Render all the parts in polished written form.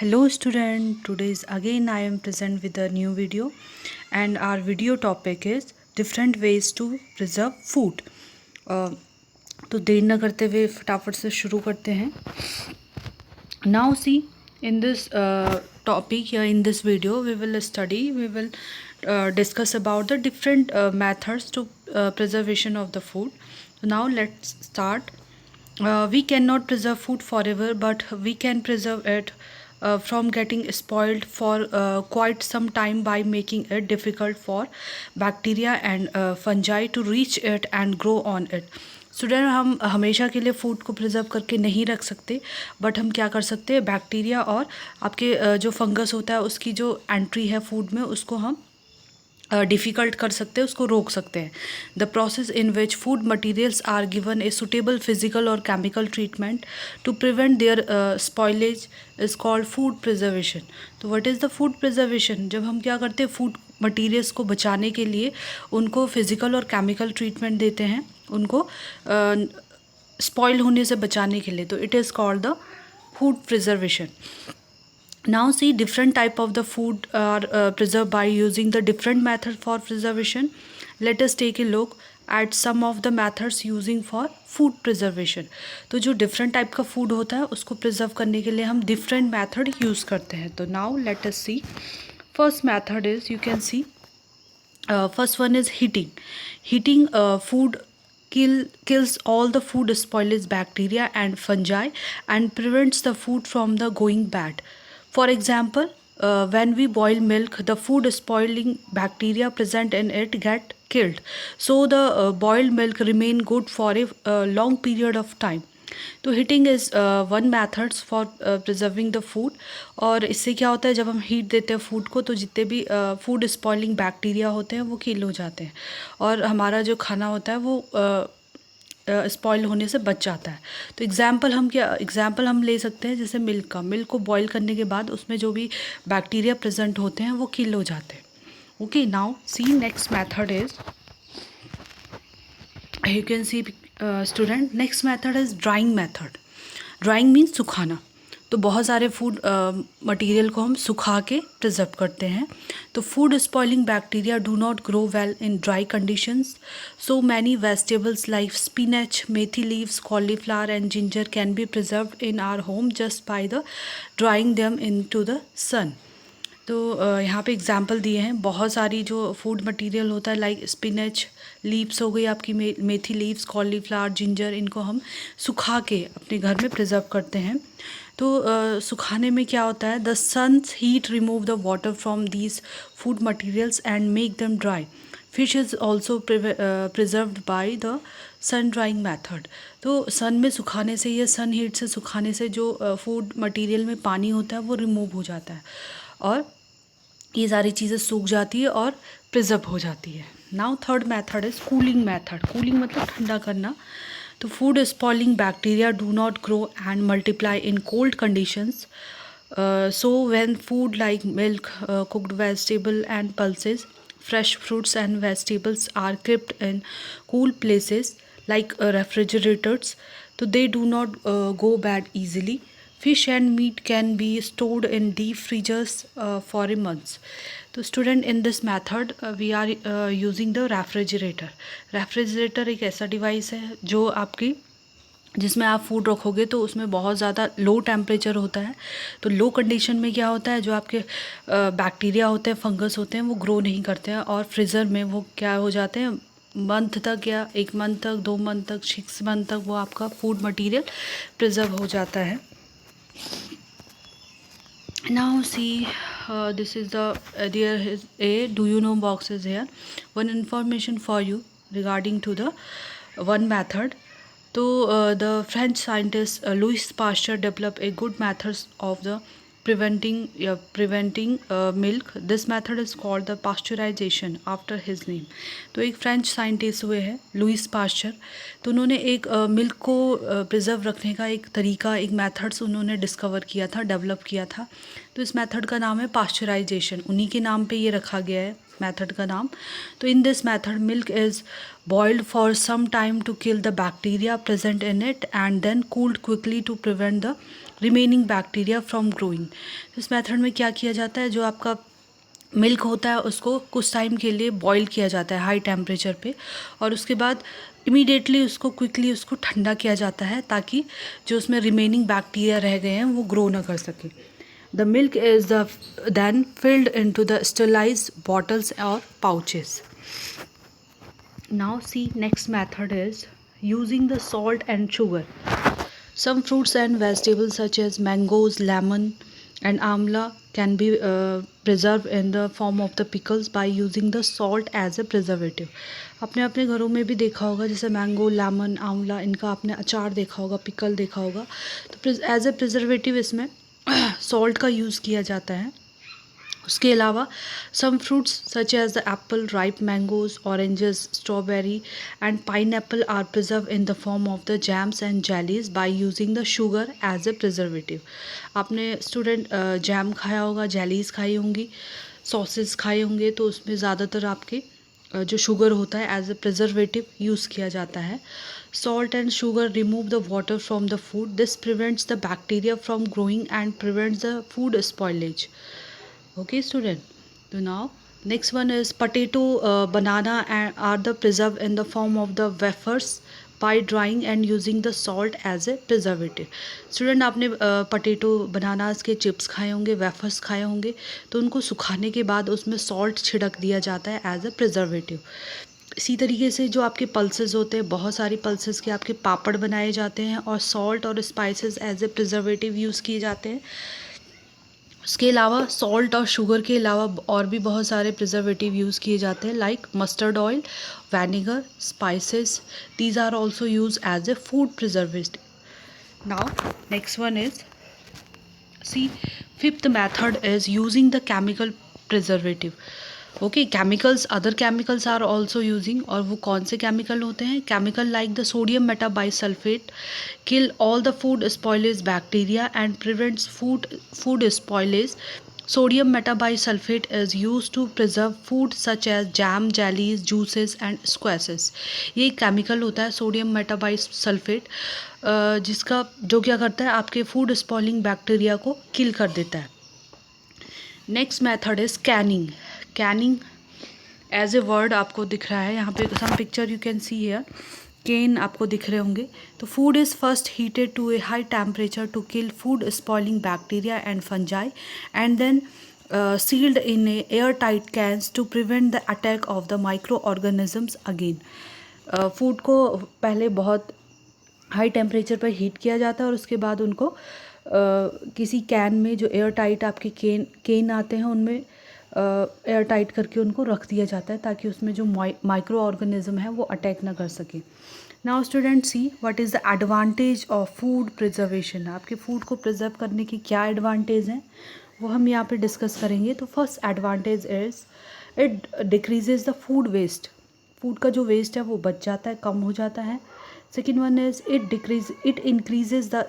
Hello student, today's again I am present with a new video and our video topic is different ways to preserve food. तो देर न करते हुए फटाफट से शुरू करते हैं. Now see, in this topic here in this video we will discuss about the different methods to preservation of the food. So now let's start. We cannot preserve food forever, but we can preserve it from getting spoiled for quite some time by making it difficult for bacteria and fungi to reach it and grow on it. Student हम हमेशा के लिए food को preserve करके नहीं रख सकते, but हम क्या कर सकते हैं, बैक्टीरिया और आपके जो फंगस होता है उसकी जो एंट्री है फूड में उसको हम डिफ़िकल्ट कर सकते हैं, उसको रोक सकते हैं. The process in which food materials are given a suitable physical और chemical treatment to prevent their spoilage is called food preservation. तो what is the food preservation? जब हम क्या करते हैं, फूड मटीरियल्स को बचाने के लिए उनको फिजिकल और केमिकल ट्रीटमेंट देते हैं, उनको स्पॉइल होने से बचाने के लिए. तो it is called the food preservation. Now see, different type of the food are preserved by using the different method for preservation. Let us take a look at some of the methods using for food preservation. तो जो different type का food होता है उसको preserve करने के लिए हम different method use करते हैं. तो now let us see. First method is, you can see, first one is heating. Heating food kills all the food spoilage bacteria and fungi and prevents the food from the going bad. For example, when we boil milk, the food spoiling bacteria present in it get killed. So the boiled milk remain good for a long period of time. तो heating is one methods for preserving the food. और इससे क्या होता है, जब हम heat देते हैं फूड को तो जितने भी फूड स्पॉइलिंग बैक्टीरिया होते हैं वो किल हो जाते हैं और हमारा जो खाना होता है वो स्पॉइल होने से बच जाता है. तो एग्जाम्पल हम ले सकते हैं, जैसे मिल्क को बॉईल करने के बाद उसमें जो भी बैक्टीरिया प्रेजेंट होते हैं वो किल हो जाते हैं. Okay, now see next method is, you can C student, next method is drawing method. Drawing means सुखाना. तो बहुत सारे फूड मटेरियल को हम सुखा के प्रिजर्व करते हैं. तो food spoiling bacteria do not grow well in dry conditions. So many vegetables like spinach, methi leaves, cauliflower and ginger can be preserved in our home just by the drying them into the sun. तो यहाँ पे example दिए हैं. बहुत सारी जो food material होता है लाइक स्पिनच लीव्स हो गई आपकी, मेथी लीव्स, कॉलीफ्लावर, जिंजर, इनको हम सुखा के अपने घर में प्रिजर्व करते हैं. तो सुखाने में क्या होता है, the sun's heat remove the water from these food materials and make them dry. Fish is also preserved by the sun drying method. तो सन में सुखाने से या सन हीट से सुखाने से जो फूड मटेरियल में पानी होता है वो रिमूव हो जाता है और ये सारी चीज़ें सूख जाती है और प्रिजर्व हो जाती है. Now third method is cooling method. Cooling मतलब ठंडा करना. तो food spoiling bacteria do not grow and multiply in cold conditions. So when food like milk, cooked vegetable and pulses, fresh fruits and vegetables are kept in cool places like refrigerators, so they do not go bad easily. Fish and meat can be stored in deep freezers for a month. तो student, in this method we are using the refrigerator. Refrigerator एक ऐसा device है जो आपकी, जिसमें आप food रखोगे तो उसमें बहुत ज़्यादा लो टेम्परेचर होता है. तो लो कंडीशन में क्या होता है, जो आपके बैक्टीरिया होते हैं, फंगस होते हैं, वो ग्रो नहीं करते हैं और फ्रीज़र में वो क्या हो जाते हैं, मंथ तक या 1 मंथ तक, 2 मंथ तक, 6 मंथ तक वो आपका फूड मटेरियल प्रिजर्व हो जाता है. Now see, this is the there is a do you know box is here. One information for you regarding to the one method. So the French scientist Louis Pasteur developed a good methods of the preventing milk. This method is called the pasteurization after his name. तो एक French scientist हुए हैं Louis Pasteur. तो उन्होंने एक milk को preserve रखने का एक तरीका, एक मेथड्स उन्होंने डिस्कवर किया था, डेवलप किया था. तो इस मेथड का नाम है पास्चराइजेशन. उन्हीं के नाम पे ये रखा गया है मेथड का नाम। तो in this method milk is boiled for some time to kill the bacteria present in it and then cooled quickly to prevent the remaining bacteria from growing. इस मेथड में क्या किया जाता है, जो आपका मिल्क होता है उसको कुछ टाइम के लिए बॉईल किया जाता है हाई टेम्परेचर पे, और उसके बाद इमीडिएटली उसको क्विकली उसको ठंडा किया जाता है ताकि जो उसमें रिमेनिंग बैक्टीरिया रह गए हैं वो ग्रो ना कर सके। The milk is then filled into the sterilized bottles or pouches. Now see, next method is using the salt and sugar. Some fruits and vegetables such as mangoes, lemon and amla can be preserved in the form of the pickles by using the salt as a preservative. आपने अपने घरों में भी देखा होगा, जैसे mango, lemon, आंवला, इनका आपने अचार देखा होगा, पिकल देखा होगा। तो एज ए प्रिजर्वेटिव इसमें सॉल्ट का यूज़ किया जाता है। उसके अलावा some fruits such as the apple, ripe mangoes, oranges, strawberry and pineapple are preserve in the form of the jams and jellies by using the sugar as a preservative. आपने student jam खाया होगा, jellies खाई होंगी, sauces खाए होंगे, तो उसमें ज़्यादातर आपके जो शुगर होता है एज ए प्रिजर्वेटिव यूज़ किया जाता है। Salt and sugar remove the water from the food, this prevents the bacteria from growing and prevents the food spoilage. Okay student, so now next one is potato, banana and are the preserved in the form of the wafers by drying and using the salt as a preservative. Student, आपने potato bananas के chips खाए होंगे, wafers खाए होंगे, तो उनको सुखाने के बाद उसमें सॉल्ट छिड़क दिया जाता है एज ए प्रिजर्वेटिव। इसी तरीके से जो आपके पल्सेस होते हैं, बहुत सारी पल्सेस के आपके पापड़ बनाए जाते हैं और सॉल्ट और spices as a preservative use किए जाते हैं। उसके अलावा सॉल्ट और शुगर के अलावा और भी बहुत सारे प्रिजर्वेटिव यूज़ किए जाते हैं, like mustard oil, vinegar, spices, these are also use as a food preservative. Now next one is C, fifth method is using the chemical preservative. Okay, chemicals, other chemicals are also using, और वो कौन से chemical होते हैं? Chemical like the sodium metabisulphite kill all the food spoilage bacteria and prevents food spoilage. Sodium metabisulfate is used to preserve food such as jam, jellies, juices and squashes. ये chemical होता है sodium metabisulphite, जिसका जो क्या करता है, आपके food spoiling bacteria को किल कर देता है। Next method is canning. Canning as a word आपको दिख रहा है यहाँ पे, some picture you can see here, can आपको दिख रहे होंगे। तो food is first heated to a high temperature to kill food spoiling bacteria and fungi and then sealed in air tight cans to prevent the attack of the microorganisms again. फूड को पहले बहुत high temperature पर heat किया जाता है और उसके बाद उनको किसी कैन में, जो एयर टाइट आपके केन आते हैं उनमें एयर टाइट करके उनको रख दिया जाता है ताकि उसमें जो माइक्रो ऑर्गेनिज्म है वो अटैक ना कर सके। Now student C, what is the advantage of food preservation. आपके फूड को प्रिजर्व करने के क्या एडवांटेज हैं वो हम यहाँ पे डिस्कस करेंगे। तो first advantage is it decreases the food waste. Food का जो वेस्ट है वो बच जाता है, कम हो जाता है। Second one is it increases the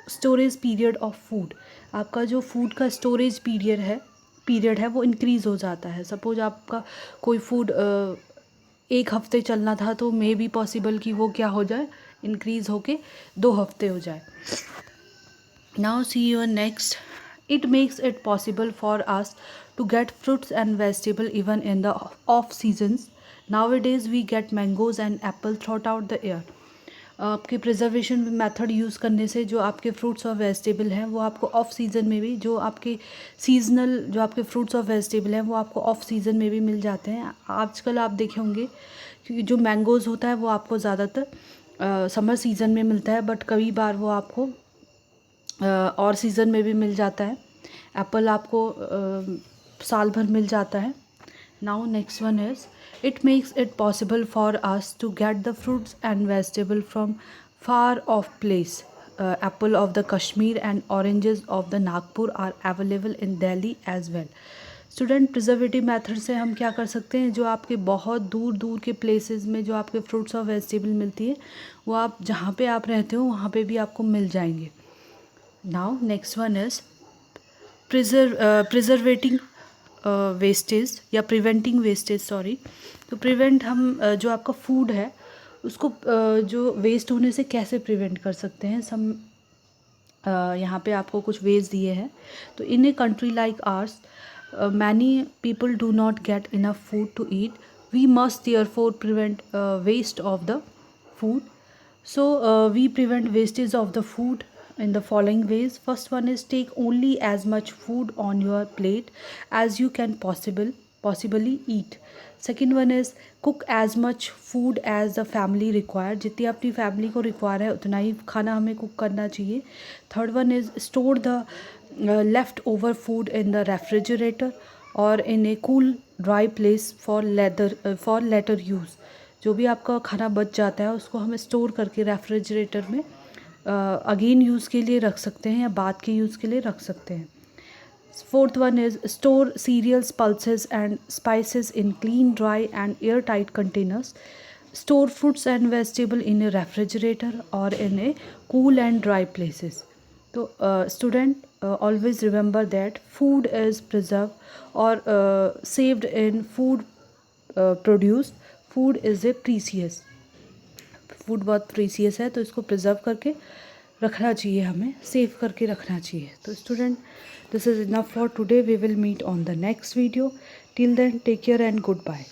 storage period of food. आपका जो फूड का स्टोरेज पीरियड है वो इंक्रीज़ हो जाता है। सपोज आपका कोई फूड 1 हफ्ते चलना था तो मे बी पॉसिबल कि वो क्या हो जाए, इंक्रीज़ होके 2 हफ्ते हो जाए। Now see your next, it makes it possible for us to get fruits and vegetables even in the off seasons. Nowadays we get mangoes and apple throughout the year. आपके प्रिजर्वेशन मेथड यूज़ करने से जो आपके fruits और vegetable हैं वो आपको of season में भी, जो आपके सीजनल जो आपके फ्रूट्स और वेजिटेबल हैं वो आपको ऑफ सीज़न में भी मिल जाते हैं। आजकल आप देखे होंगे क्योंकि जो मैंगोज़ होता है वो आपको ज़्यादातर समर सीज़न में मिलता है, बट कई बार वो आपको और सीज़न में भी मिल जाता है। एप्पल आपको साल भर मिल जाता है। Now next one is it makes it possible for us to get the fruits and vegetable from far off place. Apple of the Kashmir and oranges of the Nagpur are available in Delhi as well. Student, preservative method से हम क्या कर सकते हैं, जो आपके बहुत दूर दूर के प्लेसेस में जो आपके फ्रूट्स और वेजिटेबल मिलती है वो आप जहाँ पे आप रहते हो वहाँ पे भी आपको मिल जाएंगे। Now next one is प्रिजर्वेटिंग wastage या प्रिवेंटिंग वेस्टेज, सॉरी। तो प्रिवेंट हम जो आपका फूड है उसको जो वेस्ट होने से कैसे प्रिवेंट कर सकते हैं। सम यहाँ पे आपको कुछ वेज दिए हैं। तो in a country like ours many people do not get enough food to eat, we must therefore prevent waste of the food. So we prevent wastage of the food in the following ways. First one is take only as much food on your plate as you can possibly eat. Second one is cook as much food as the family require. जितनी अपनी family को require है उतना ही खाना हमें cook करना चाहिए. Third one is store the leftover food in the refrigerator or in a cool dry place for later use. जो भी आपका खाना बच जाता है उसको हमें स्टोर करके रेफ्रिजरेटर में अगेन यूज़ के लिए रख सकते हैं या बाद के यूज़ के लिए रख सकते हैं. Fourth one is store cereals, pulses and spices in clean, dry and air tight containers. Store fruits and vegetable in a refrigerator और in a cool and dry places. तो student always remember that food is preserve और saved in food produced. Food is a precious, food बहुत precious है तो इसको preserve करके रखना चाहिए, हमें सेव करके रखना चाहिए. तो student this is enough for today. We will meet on the next video. Till then take care and good bye.